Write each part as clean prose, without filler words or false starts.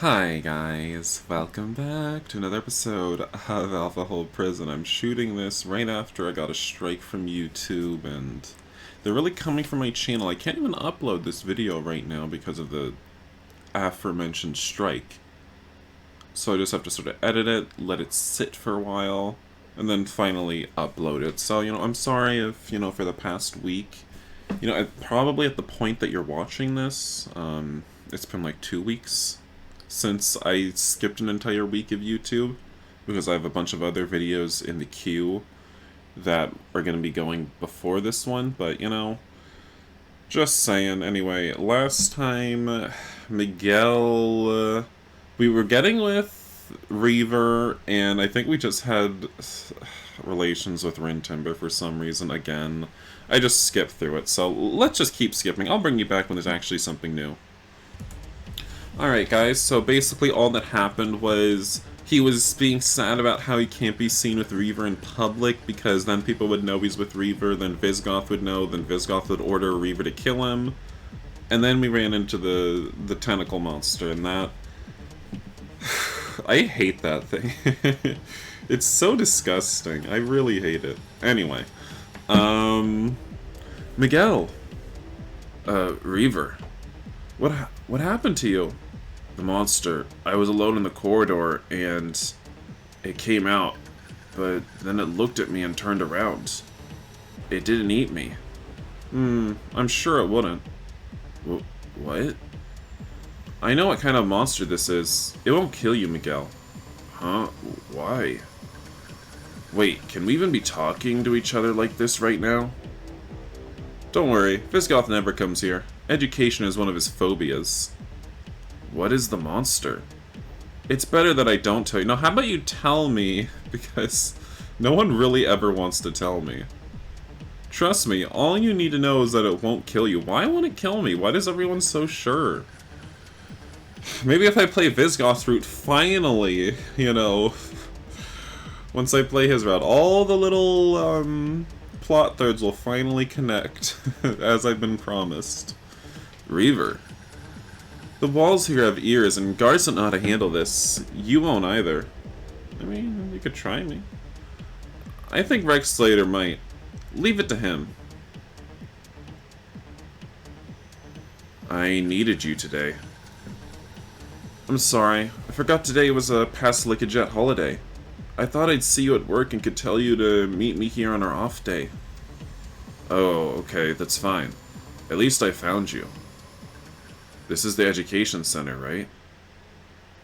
Hi guys, welcome back to another episode of Alpha Hole Prison. I'm shooting this right after I got a strike from YouTube, and they're really coming for my channel. I can't even upload this video right now because of the aforementioned strike. So I just have to sort of edit it, let it sit for a while, and then finally upload it. So, I'm sorry if, for the past week, probably at the point that you're watching this, it's been like 2 weeks since I skipped an entire week of YouTube, because I have a bunch of other videos in the queue that are going to be going before this one, but, just saying. Anyway, last time, Miguel, we were getting with Reaver, and I think we just had relations with Rin Timber for some reason again. I just skipped through it, so let's just keep skipping. I'll bring you back when there's actually something new. Alright guys, so basically all that happened was he was being sad about how he can't be seen with Reaver in public, because then people would know he's with Reaver, then Viz-Goth would know, then Viz-Goth would order Reaver to kill him, and then we ran into the tentacle monster, and that... I hate that thing. It's so disgusting. I really hate it. Anyway. Miguel. Reaver. What happened to you? The monster. I was alone in the corridor, and it came out, but then it looked at me and turned around. It didn't eat me. I'm sure it wouldn't. What? I know what kind of monster this is. It won't kill you, Miguel. Huh? Why? Wait, can we even be talking to each other like this right now? Don't worry, Viz-Goth never comes here. Education is one of his phobias. What is the monster? It's better that I don't tell you. No, how about you tell me? Because no one really ever wants to tell me. Trust me, all you need to know is that it won't kill you. Why won't it kill me? Why is everyone so sure? Maybe if I play Viz-Goth's route, finally, once I play his route, all the little, plot threads will finally connect, as I've been promised. Reaver. The walls here have ears, and guards don't know how to handle this. You won't either. I mean, you could try me. I think Rex Slater might. Leave it to him. I needed you today. I'm sorry. I forgot today was a Jet holiday. I thought I'd see you at work and could tell you to meet me here on our off day. Oh, okay, that's fine. At least I found you. This is the education center, right?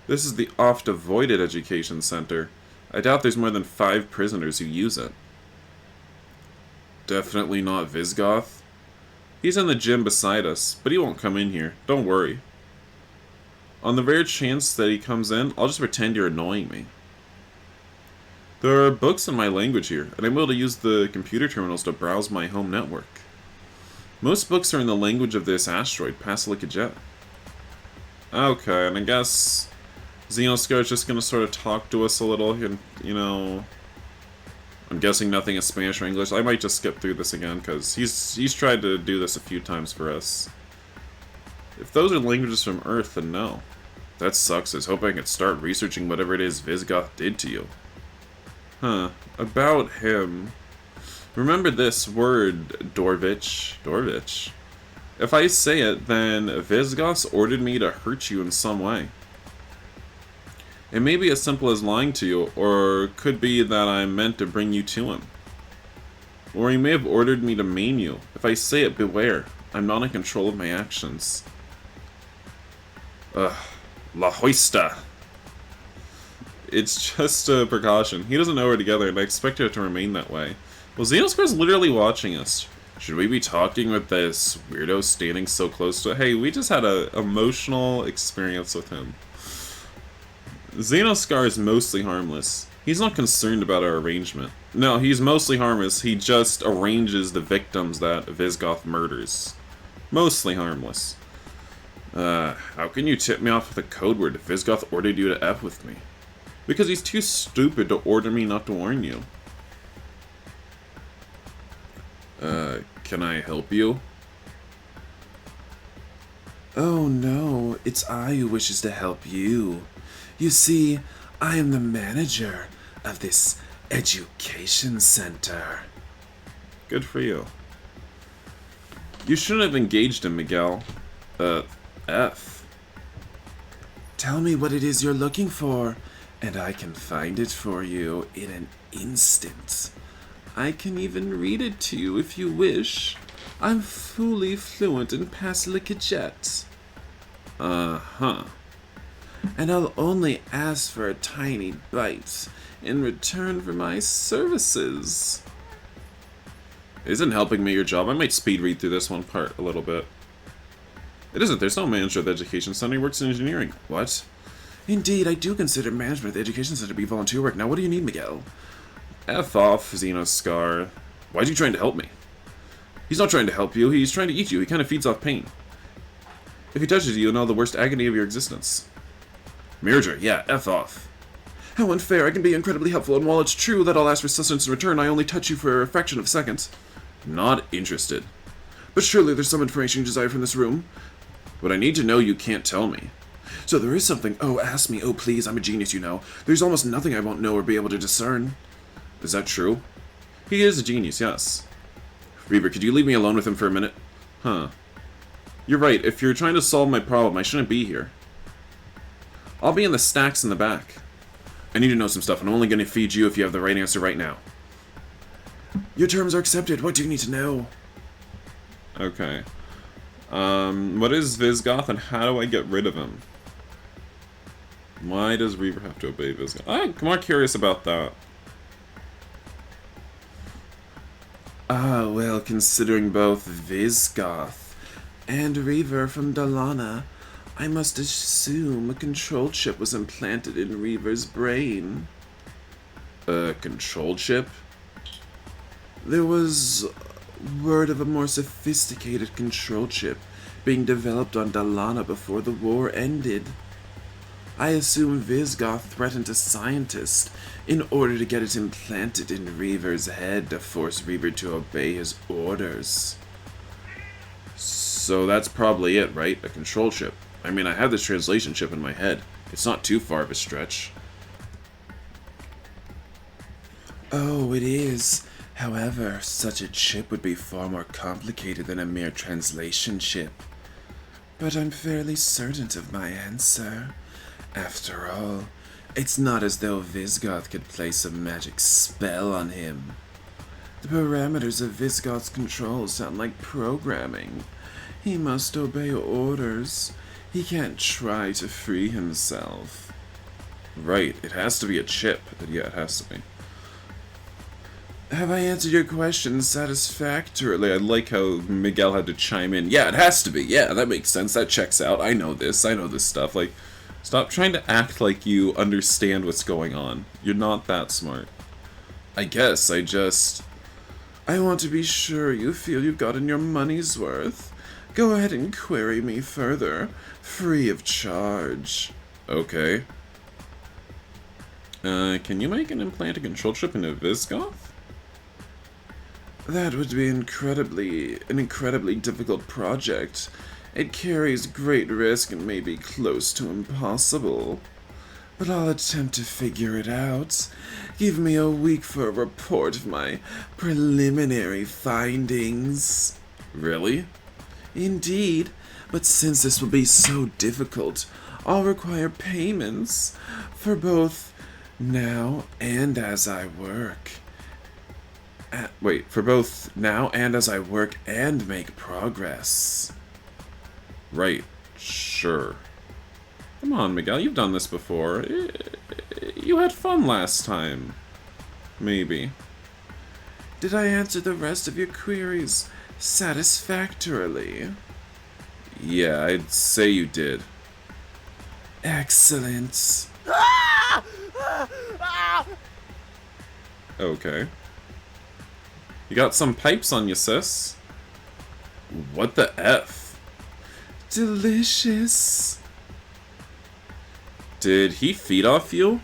This is the oft-avoided education center. I doubt there's more than 5 prisoners who use it. Definitely not Viz-Goth. He's in the gym beside us, but he won't come in here. Don't worry. On the rare chance that he comes in, I'll just pretend you're annoying me. There are books in my language here, and I'm able to use the computer terminals to browse my home network. Most books are in the language of this asteroid, Jet. Okay, and I guess Xenoscar is just gonna sort of talk to us a little, and, I'm guessing nothing is Spanish or English. I might just skip through this again, because he's tried to do this a few times for us. If those are languages from Earth, then no. That sucks. I was hoping I could start researching whatever it is Viz-Goth did to you. Huh. About him. Remember this word, Dorvich. Dorvich. If I say it, then Viz-Goth ordered me to hurt you in some way. It may be as simple as lying to you, or could be that I'm meant to bring you to him. Or he may have ordered me to maim you. If I say it, beware. I'm not in control of my actions. Ugh. La Hoista. It's just a precaution. He doesn't know we're together, and I expect it to remain that way. Well, Xenoscar's literally watching us. Should we be talking with this weirdo standing so close to... Hey, we just had an emotional experience with him. Xenoscar is mostly harmless. He's not concerned about our arrangement. No, he's mostly harmless. He just arranges the victims that Viz-Goth murders. Mostly harmless. How can you tip me off with a code word if Viz-Goth ordered you to F with me? Because he's too stupid to order me not to warn you. Can I help you? Oh no, it's I who wishes to help you. You see, I am the manager of this education center. Good for you. You shouldn't have engaged him, Miguel. F. Tell me what it is you're looking for, and I can find it for you in an instant. I can even read it to you if you wish. I'm fully fluent in Paslicajet. Uh-huh. And I'll only ask for a tiny bite in return for my services. Isn't helping me your job? I might speed read through this one part a little bit. It isn't. There's no manager of the education center. He works in engineering. What? Indeed, I do consider management of the education center to be volunteer work. Now, what do you need, Miguel? F off, Xenoscar. Why is he trying to help me? He's not trying to help you. He's trying to eat you. He kind of feeds off pain. If he touches you, you'll know the worst agony of your existence. Mirager, yeah, F off. How unfair. I can be incredibly helpful, and while it's true that I'll ask for sustenance in return, I only touch you for a fraction of a second. Not interested. But surely there's some information you desire from this room. What I need to know you can't tell me. So there is something. Oh, ask me. Oh, please. I'm a genius, you know. There's almost nothing I won't know or be able to discern. Is that true? He is a genius, yes. Reaver, could you leave me alone with him for a minute? Huh. You're right. If you're trying to solve my problem, I shouldn't be here. I'll be in the stacks in the back. I need to know some stuff, and I'm only going to feed you if you have the right answer right now. Your terms are accepted. What do you need to know? Okay. What is Viz-Goth, and how do I get rid of him? Why does Reaver have to obey Viz-Goth? I'm more curious about that. Ah, well, considering both Viz-Goth and Reaver from Dalana, I must assume a control chip was implanted in Reaver's brain. A control chip? There was word of a more sophisticated control chip being developed on Dalana before the war ended. I assume Viz-Goth threatened a scientist in order to get it implanted in Reaver's head to force Reaver to obey his orders. So that's probably it, right? A control chip. I mean, I have this translation chip in my head. It's not too far of a stretch. Oh, it is. However, such a chip would be far more complicated than a mere translation chip. But I'm fairly certain of my answer. After all, it's not as though Viz-Goth could place a magic spell on him. The parameters of Viz-Goth's control sound like programming. He must obey orders. He can't try to free himself. Right, it has to be a chip. Yeah, it has to be. Have I answered your question satisfactorily? I like how Miguel had to chime in. Yeah, it has to be. Yeah, that makes sense. That checks out. I know this. I know this stuff. Like, stop trying to act like you understand what's going on. You're not that smart. I guess I want to be sure you feel you've gotten your money's worth. Go ahead and query me further, free of charge. Okay. Can you make an implanted control chip into Viz-Goth? That would be an incredibly difficult project. It carries great risk and may be close to impossible. But I'll attempt to figure it out. Give me a week for a report of my preliminary findings. Really? Indeed, but since this will be so difficult, I'll require payments for both now and as I work. For both now and as I work and make progress. Right, sure. Come on, Miguel, you've done this before. You had fun last time. Maybe. Did I answer the rest of your queries satisfactorily? Yeah, I'd say you did. Excellent. Okay. You got some pipes on you, sis. What the F? Delicious. Did he feed off you?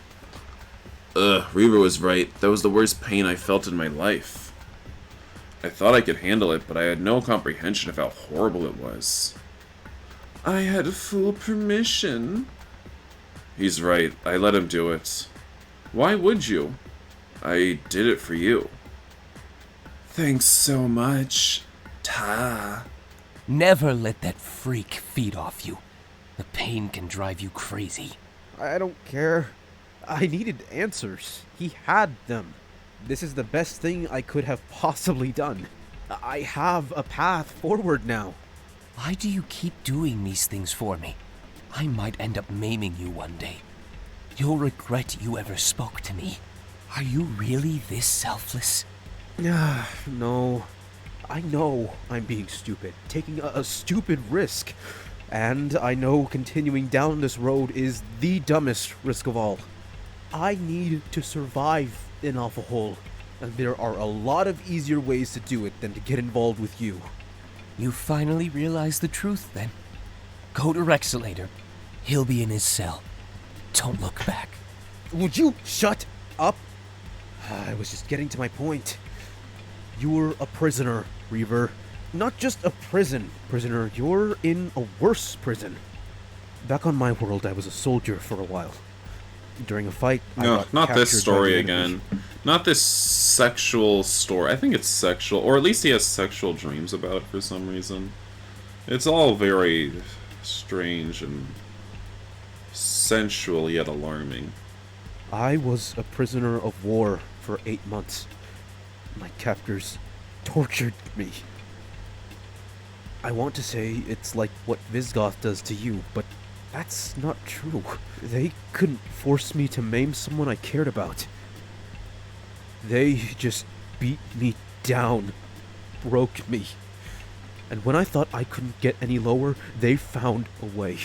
Ugh, Reaver was right. That was the worst pain I felt in my life. I thought I could handle it, but I had no comprehension of how horrible it was. I had full permission. He's right. I let him do it. Why would you? I did it for you. Thanks so much, Ta. Never let that freak feed off you. The pain can drive you crazy. I don't care. I needed answers. He had them. This is the best thing I could have possibly done. I have a path forward now. Why do you keep doing these things for me? I might end up maiming you one day. You'll regret you ever spoke to me. Are you really this selfless? No. I know I'm being stupid, taking a stupid risk. And I know continuing down this road is the dumbest risk of all. I need to survive in Alpha Hole, and there are a lot of easier ways to do it than to get involved with you. You finally realized the truth, then. Go to Rexelator. He'll be in his cell. Don't look back. Would you shut up? I was just getting to my point. You're a prisoner, Reaver. Not just a prisoner, you're in a worse prison. Back on my world, I was a soldier for a while. During a fight, No, not this story again. Not this sexual story. I think it's sexual, or at least he has sexual dreams about it for some reason. It's all very strange and sensual yet alarming. I was a prisoner of war for 8 months. My captors tortured me. I want to say it's like what Viz-Goth does to you, but that's not true. They couldn't force me to maim someone I cared about. They just beat me down, broke me. And when I thought I couldn't get any lower, they found a way.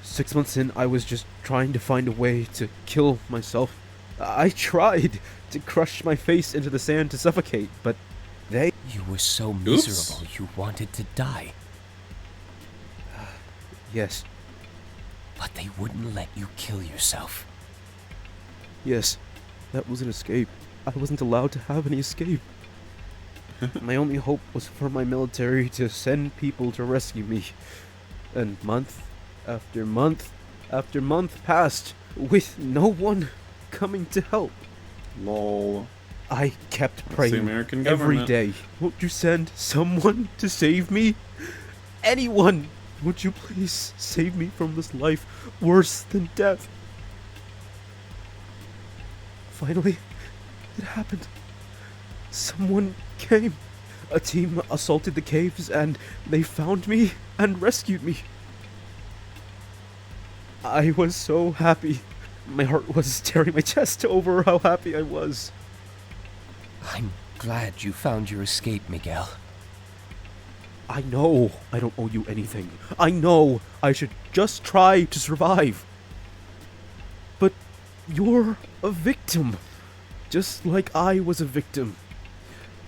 6 months in, I was just trying to find a way to kill myself. I tried to crush my face into the sand to suffocate, but they... You were so miserable you wanted to die. Yes. But they wouldn't let you kill yourself. Yes. That was an escape. I wasn't allowed to have any escape. My only hope was for my military to send people to rescue me. And month after month after month passed with no one coming to help. Lol. I kept That's praying the American every government. day. Won't you send someone to save me? Anyone! Would you please save me from this life worse than death? Finally, it happened. Someone came. A team assaulted the caves and they found me and rescued me. I was so happy. My heart was tearing my chest over how happy I was. I'm glad you found your escape, Miguel. I know I don't owe you anything. I know I should just try to survive. But you're a victim. Just like I was a victim.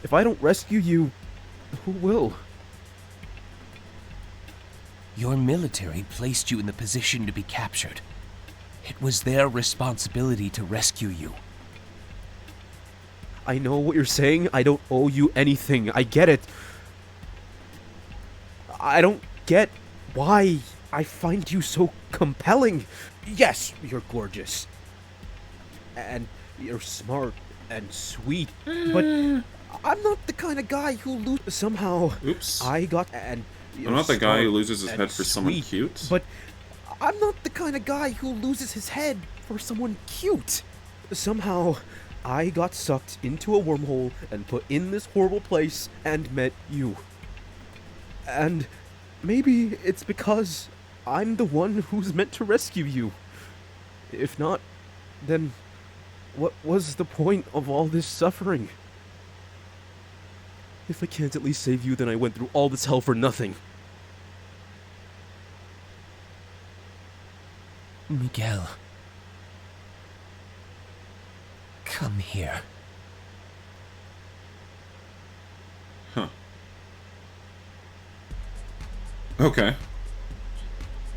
If I don't rescue you, who will? Your military placed you in the position to be captured. It was their responsibility to rescue you. I know what you're saying. I don't owe you anything. I get it. I don't get why I find you so compelling. Yes, you're gorgeous. And you're smart and sweet. But I'm not the kind of guy who loses. Somehow, Oops. I got... and I'm not the guy who loses his and head for someone sweet, cute. But I'm not the kind of guy who loses his head for someone cute. Somehow, I got sucked into a wormhole and put in this horrible place and met you. And maybe it's because I'm the one who's meant to rescue you. If not, then what was the point of all this suffering? If I can't at least save you, then I went through all this hell for nothing. Miguel. Come here. Huh. Okay.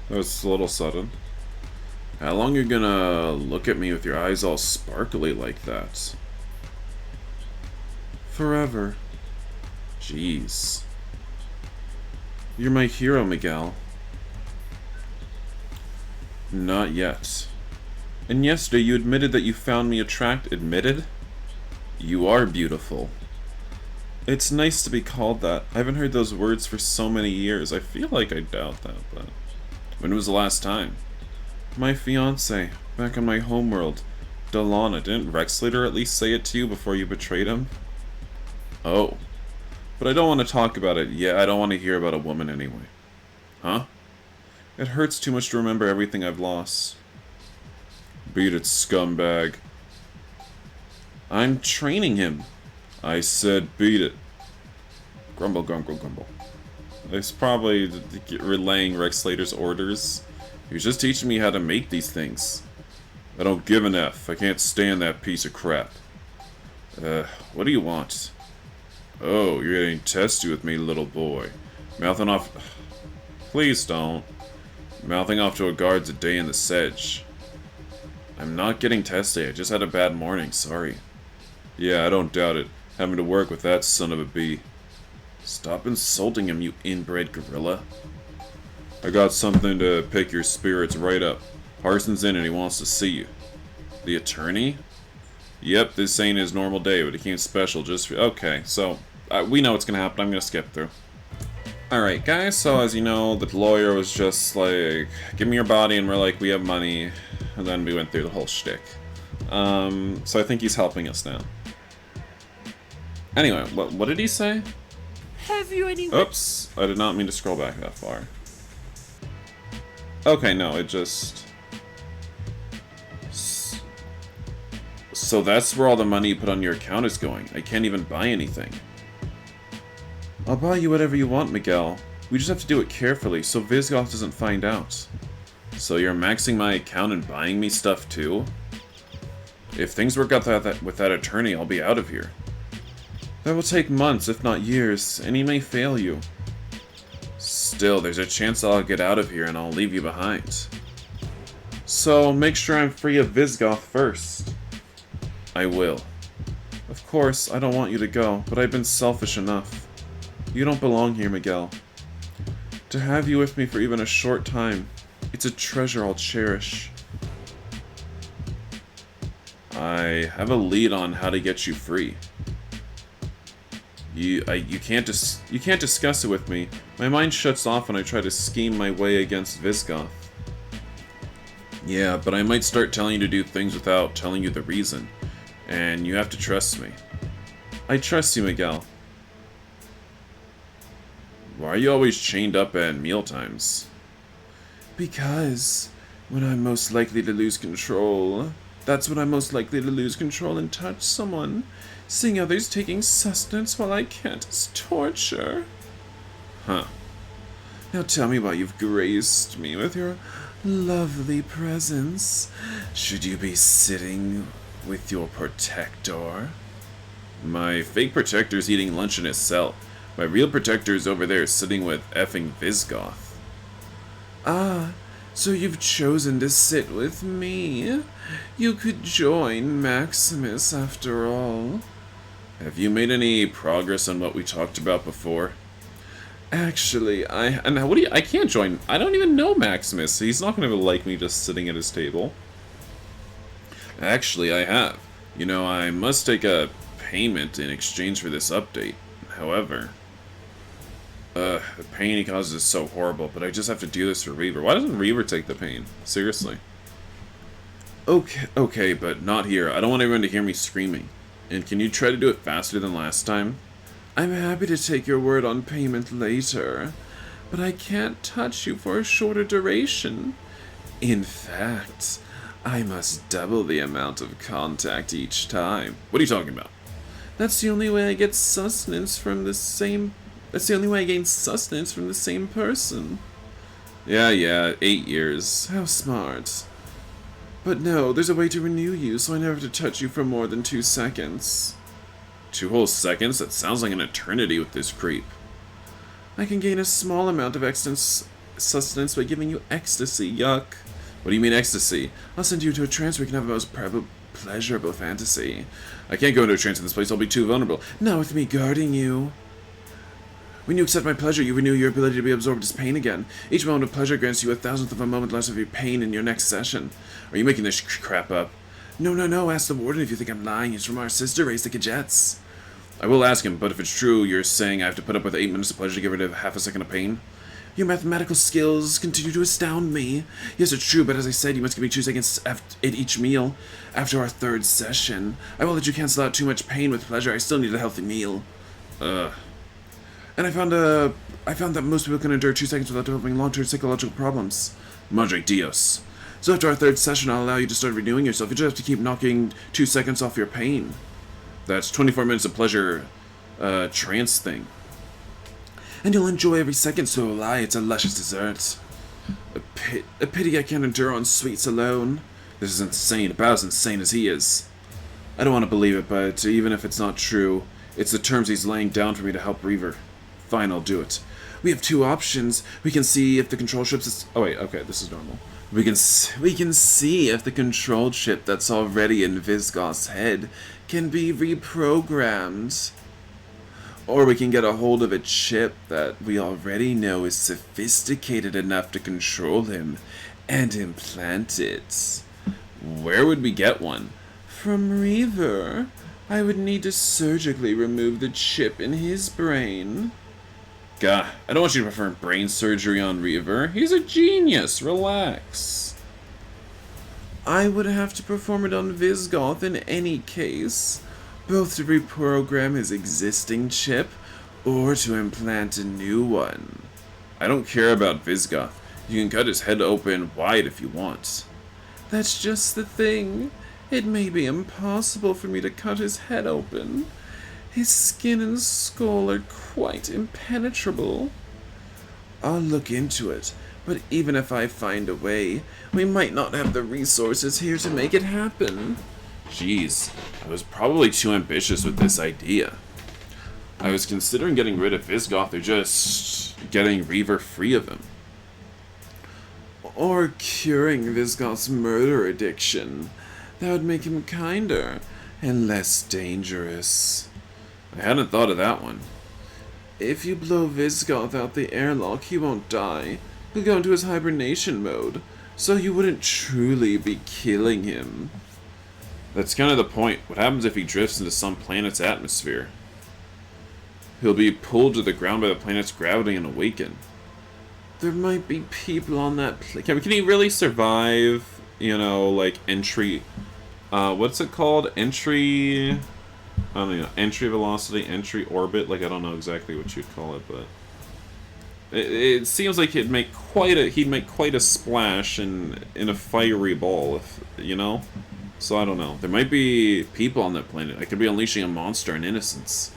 That was a little sudden. How long you gonna look at me with your eyes all sparkly like that? Forever. Jeez. You're my hero, Miguel. Not yet. And yesterday you admitted that you found me Admitted? You are beautiful. It's nice to be called that. I haven't heard those words for so many years. I feel like I doubt that, but... When was the last time? My fiancé, back on my homeworld. Delana, didn't Rexlater at least say it to you before you betrayed him? Oh. But I don't want to talk about it. Yeah, I don't want to hear about a woman anyway. Huh? It hurts too much to remember everything I've lost. Beat it, scumbag. I'm training him. I said beat it. Grumble, grumble, grumble. It's probably relaying Rexlater's orders. He was just teaching me how to make these things. I don't give an F. I can't stand that piece of crap. What do you want? Oh, you're getting testy with me, little boy. Mouthing off... Please don't. Mouthing off to a guard's a day in the sedge. I'm not getting testy. I just had a bad morning. Sorry. Yeah, I don't doubt it. Having to work with that son of a bee. Stop insulting him, you inbred gorilla. I got something to pick your spirits right up. Parson's in and he wants to see you. The attorney? Yep, this ain't his normal day, but it came special just for... Okay, so, we know what's gonna happen. I'm gonna skip through. Alright, guys, so as you know, the lawyer was just like, give me your body, and we're like, we have money. And then we went through the whole shtick. So I think he's helping us now. Anyway, what did he say? Have you any... Oops, I did not mean to scroll back that far. Okay, no, it just... So that's where all the money you put on your account is going. I can't even buy anything. I'll buy you whatever you want, Miguel. We just have to do it carefully, so Viz-Goth doesn't find out. So you're maxing my account and buying me stuff too? If things work out with that attorney, I'll be out of here. That will take months, if not years, and he may fail you. Still, there's a chance I'll get out of here and I'll leave you behind. So, make sure I'm free of Viz-Goth first. I will. Of course, I don't want you to go, but I've been selfish enough. You don't belong here, Miguel. To have you with me for even a short time, it's a treasure I'll cherish. I have a lead on how to get you free. You can't discuss it with me. My mind shuts off when I try to scheme my way against Viz-Goth. Yeah, but I might start telling you to do things without telling you the reason. And you have to trust me. I trust you, Miguel. Why are you always chained up at mealtimes? Because when I'm most likely to lose control, that's when I'm most likely to lose control and touch someone. Seeing others taking sustenance while I can't is torture. Huh. Now tell me why you've graced me with your lovely presence. Should you be sitting with your protector? My fake protector's eating lunch in his cell. My real protector's over there sitting with effing Viz-Goth. Ah, so you've chosen to sit with me. You could join Maximus after all. Have you made any progress on what we talked about before? Actually, I can't join. I don't even know Maximus. He's not going to like me just sitting at his table. Actually, I have. You know, I must take a payment in exchange for this update. However, the pain he causes is so horrible, but I just have to do this for Reaver. Why doesn't Reaver take the pain? Seriously. Okay, but not here. I don't want everyone to hear me screaming. And can you try to do it faster than last time? I'm happy to take your word on payment later, but I can't touch you for a shorter duration. In fact, I must double the amount of contact each time. What are you talking about? That's the only way I get sustenance from the same... That's the only way I gain sustenance from the same person. Yeah, 8 years. How smart. But no, there's a way to renew you, so I never have to touch you for more than 2 seconds. 2 whole seconds? That sounds like an eternity with this creep. I can gain a small amount of sustenance by giving you ecstasy. Yuck. What do you mean ecstasy? I'll send you to a trance where you can have a most pleasurable fantasy. I can't go into a trance in this place, I'll be too vulnerable. Not with me guarding you. When you accept my pleasure, you renew your ability to be absorbed as pain again. Each moment of pleasure grants you a thousandth of a moment less of your pain in your next session. Are you making this crap up? No, ask the warden if you think I'm lying. It's from our sister race, the Cadets. I will ask him, but if it's true, you're saying I have to put up with 8 minutes of pleasure to get rid of half a second of pain? Your mathematical skills continue to astound me. Yes, it's true, but as I said, you must give me 2 seconds at each meal. After our 3rd session, I won't let you cancel out too much pain with pleasure. I still need a healthy meal. And I found that most people can endure 2 seconds without developing long-term psychological problems. Madre Dios. So after our 3rd session, I'll allow you to start renewing yourself. You just have to keep knocking 2 seconds off your pain. That's 24 minutes of pleasure, trance thing. And you'll enjoy every second, so will I. It's a luscious dessert. A pity I can't endure on sweets alone. This is insane, about as insane as he is. I don't want to believe it, but even if it's not true, it's the terms he's laying down for me to help Reaver. Fine, I'll do it. We have 2 options. We can see if the control ship's... Oh wait, okay, this is normal. We can see if the control chip that's already in Viz-Goth's head can be reprogrammed. Or we can get a hold of a chip that we already know is sophisticated enough to control him and implant it. Where would we get one? From Reaver. I would need to surgically remove the chip in his brain. Gah, I don't want you to perform brain surgery on Reaver. He's a genius. Relax. I would have to perform it on Viz-Goth in any case. Both to reprogram his existing chip, or to implant a new one. I don't care about Viz-Goth. You can cut his head open wide if you want. That's just the thing. It may be impossible for me to cut his head open. His skin and skull are quite impenetrable. I'll look into it, but even if I find a way, we might not have the resources here to make it happen. Jeez, I was probably too ambitious with this idea. I was considering getting rid of Viz-Goth or just getting Reaver free of him. Or curing Viz-Goth's murder addiction. That would make him kinder and less dangerous. I hadn't thought of that one. If you blow Viz-Goth out the airlock, he won't die. He'll go into his hibernation mode, so you wouldn't truly be killing him. That's kind of the point. What happens if he drifts into some planet's atmosphere? He'll be pulled to the ground by the planet's gravity and awaken. There might be people on that planet. Can he really survive, you know, like entry... what's it called? Entry... I don't know, entry velocity, entry orbit? Like, I don't know exactly what you'd call it, but... It seems like he'd make quite a splash in a fiery ball, if, you know? So I don't know. There might be people on that planet. I could be unleashing a monster in innocence.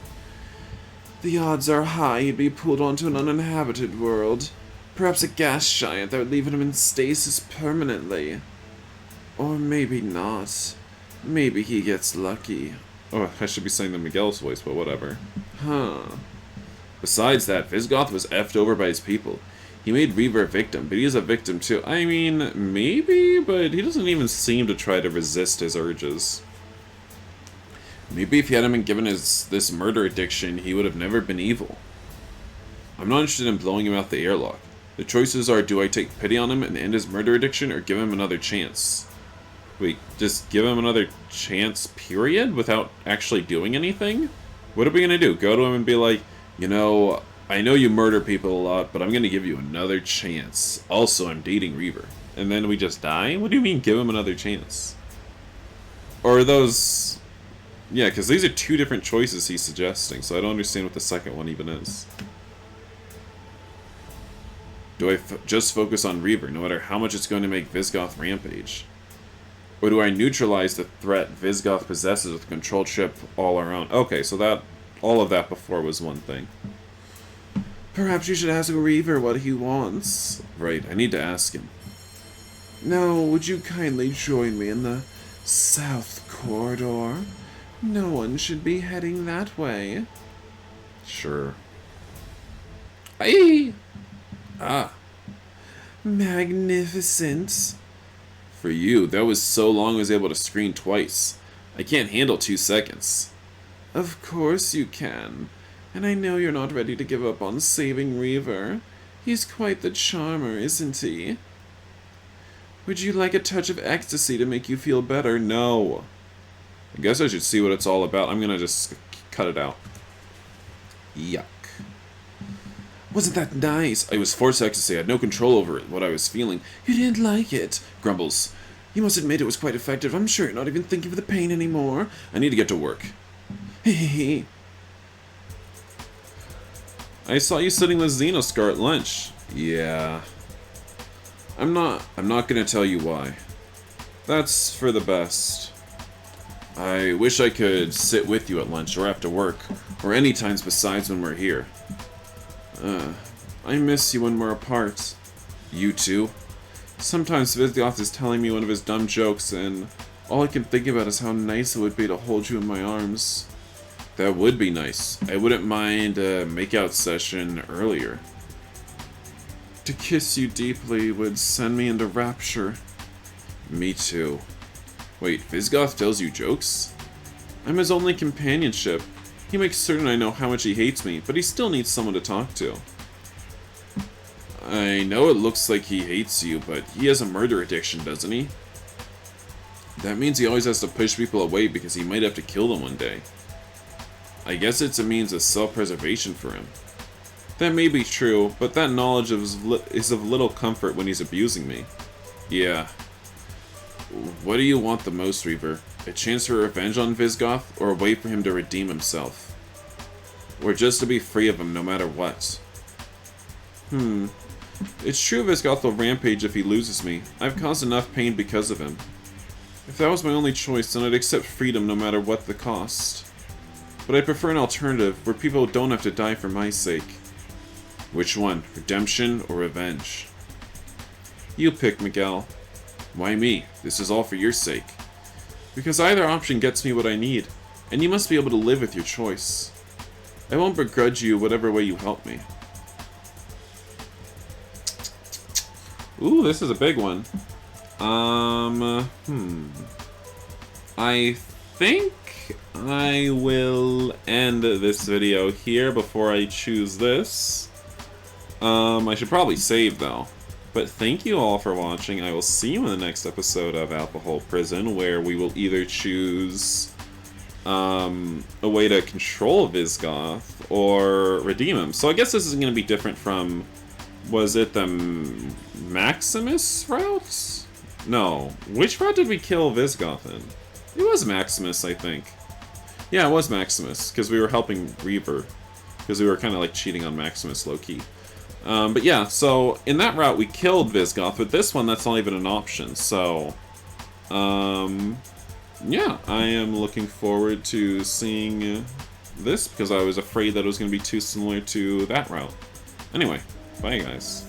The odds are high he'd be pulled onto an uninhabited world. Perhaps a gas giant that would leave him in stasis permanently. Or maybe not. Maybe he gets lucky. Oh, I should be saying the Miguel's voice, but whatever. Huh. Besides that, Viz-Goth was effed over by his people. He made Reaver a victim, but he's a victim too. I mean, maybe, but he doesn't even seem to try to resist his urges. Maybe if he hadn't been given this murder addiction, he would have never been evil. I'm not interested in blowing him out the airlock. The choices are, do I take pity on him and end his murder addiction, or give him another chance? Wait, just give him another chance, period? Without actually doing anything? What are we gonna do? Go to him and be like, you know, I know you murder people a lot, but I'm gonna give you another chance. Also, I'm dating Reaver. And then we just die? What do you mean, give him another chance? Or are those... Yeah, because these are 2 different choices he's suggesting, so I don't understand what the second one even is. Do I just focus on Reaver, no matter how much it's going to make Viz-Goth rampage? Or do I neutralize the threat Viz-Goth possesses with the control chip all around? Okay, so that... all of that before was one thing. Perhaps you should ask Reaver what he wants. Right, I need to ask him. Now, would you kindly join me in the South Corridor? No one should be heading that way. Sure. Aye! Ah. Magnificent. For you, that was so long I was able to screen twice. I can't handle 2 seconds. Of course you can. And I know you're not ready to give up on saving Reaver. He's quite the charmer, isn't he? Would you like a touch of ecstasy to make you feel better? No. I guess I should see what it's all about. I'm gonna just cut it out. Yuck. Wasn't that nice? I was forced ecstasy. I had no control over it, what I was feeling. You didn't like it, grumbles. You must admit it was quite effective. I'm sure you're not even thinking of the pain anymore. I need to get to work. Hehehe. I saw you sitting with Xenoscar at lunch. Yeah. I'm not gonna tell you why. That's for the best. I wish I could sit with you at lunch or after work, or any times besides when we're here. I miss you when we're apart. You too? Sometimes Viz-Goth is telling me one of his dumb jokes, and all I can think about is how nice it would be to hold you in my arms. That would be nice. I wouldn't mind a makeout session earlier. To kiss you deeply would send me into rapture. Me too. Wait, Viz-Goth tells you jokes? I'm his only companionship. He makes certain I know how much he hates me, but he still needs someone to talk to. I know it looks like he hates you, but he has a murder addiction, doesn't he? That means he always has to push people away because he might have to kill them one day. I guess it's a means of self-preservation for him. That may be true, but that knowledge is of little comfort when he's abusing me. Yeah. What do you want the most, Reaver? A chance for revenge on Viz-Goth, or a way for him to redeem himself? Or just to be free of him no matter what? It's true Viz-Goth will rampage if he loses me. I've caused enough pain because of him. If that was my only choice, then I'd accept freedom no matter what the cost. But I prefer an alternative where people don't have to die for my sake. Which one? Redemption or revenge? You pick, Miguel. Why me? This is all for your sake. Because either option gets me what I need, and you must be able to live with your choice. I won't begrudge you whatever way you help me. Ooh, this is a big one. I think I will end this video here before I choose this. I should probably save though. But thank you all for watching. I will see you in the next episode of Alcohol Prison, where we will either choose a way to control Viz-Goth or redeem him. So I guess this is going to be different from, was it the Maximus route? No. Which route did we kill Viz-Goth in? It was Maximus, I think. Yeah, it was Maximus, because we were helping Reaver. Because we were kind of like cheating on Maximus low-key. But yeah, so in that route we killed Viz-Goth, but this one that's not even an option, so yeah, I am looking forward to seeing this because I was afraid that it was going to be too similar to that route. Anyway, bye guys.